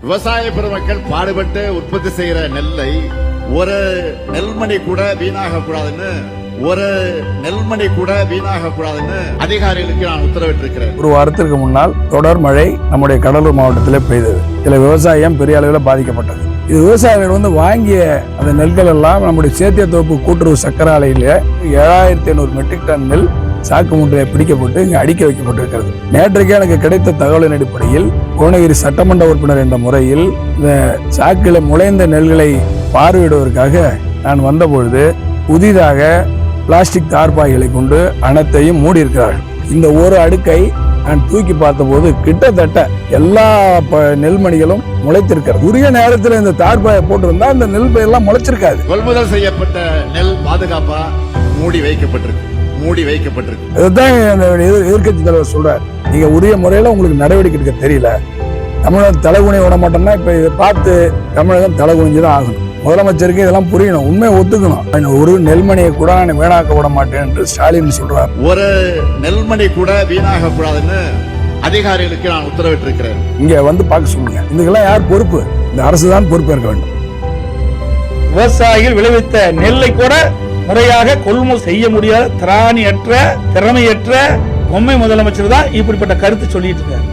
விவசாய பெருமக்கள் பாடுபட்டு உற்பத்தி செய்யற நெல்லை ஒரு நெல்மணி கூட வீணாக கூடாதுன்னு அதிகாரிகளுக்கு நான் உத்தரவிட்டிருக்கிறேன். ஒரு வாரத்திற்கு முன்னால் தொடர் மழை நம்முடைய கடலூர் மாவட்டத்தில் பெய்தது. இதுல விவசாயம் பெரிய அளவில் பாதிக்கப்பட்டது. இது விவசாயிகள் வாங்கிய அந்த நெல்கள் எல்லாம் நம்முடைய சேத்திய தோப்பு கூட்டுறவு சக்கர ஆலையில 7500 மெட்ரிக் டன் நெல் சாக்கு மூட்டையை பிடிக்கப்பட்டு இங்கு அடுக்கி வைக்கப்பட்டிருக்கிறது. நேற்றைக்கு எனக்கு கிடைத்த தகவலின் அடிப்படையில் புவனகிரி சட்டமன்ற உறுப்பினர் என்ற முறையில் இந்த சாக்கில முளைந்த நெல்களை பார்வையிடுவதற்காக நான் வந்தபொழுது புதிதாக பிளாஸ்டிக் தார்பாய்களை கொண்டு அனைத்தையும் மூடி இருக்கிறார்கள். இந்த ஒரு அடுக்கை நான் தூக்கி பார்த்தபோது கிட்டத்தட்ட எல்லா நெல்மணிகளும் முளைத்திருக்கிறது. உரிய நேரத்தில் இந்த தார்பாயை போட்டிருந்தா இந்த நெல் பயிரெல்லாம் முளைச்சிருக்காது. கொள்முதல் செய்யப்பட்ட நெல் பாதுகாப்பா மூடி வைக்கப்பட்டிருக்கு. இதுதான் எதிர்கட்சி தலைவர் சொல்றார். நீங்க உரிய முறையில உங்களுக்கு நடவடிக்கை எடுக்க தெரியல. தமிழகம் தலைகுனி விட மாட்டோம்னா இப்ப இதை பார்த்து தமிழகம் தலைகுனிஞ்சுதான் ஆகணும். முதலமைச்சருக்கு இதெல்லாம் புரியணும், உண்மையை ஒத்துக்கணும். ஒரு நெல்மணியை கூட நான் வீணாக்க விட மாட்டேன் என்று ஸ்டாலின் சொல்றார். ஒரு நெல்மணி கூட வீணாக கூடாதுன்னு அதிகாரிகளுக்கு நான் உத்தரவிட்டிருக்கிறேன். இங்க பார்க்க சொல்லுங்க. இதுக்கெல்லாம் யார் பொறுப்பு? இந்த அரசு தான் பொறுப்பேற்க வேண்டும். விவசாயிகள் விளைவித்த நெல்லை கூட முறையாக கொள்முதல் செய்ய முடியாத திராணியற்ற திறமையற்ற பொம்மை முதலமைச்சர் தான் இப்படிப்பட்ட கருத்து சொல்லிட்டு இருக்காரு.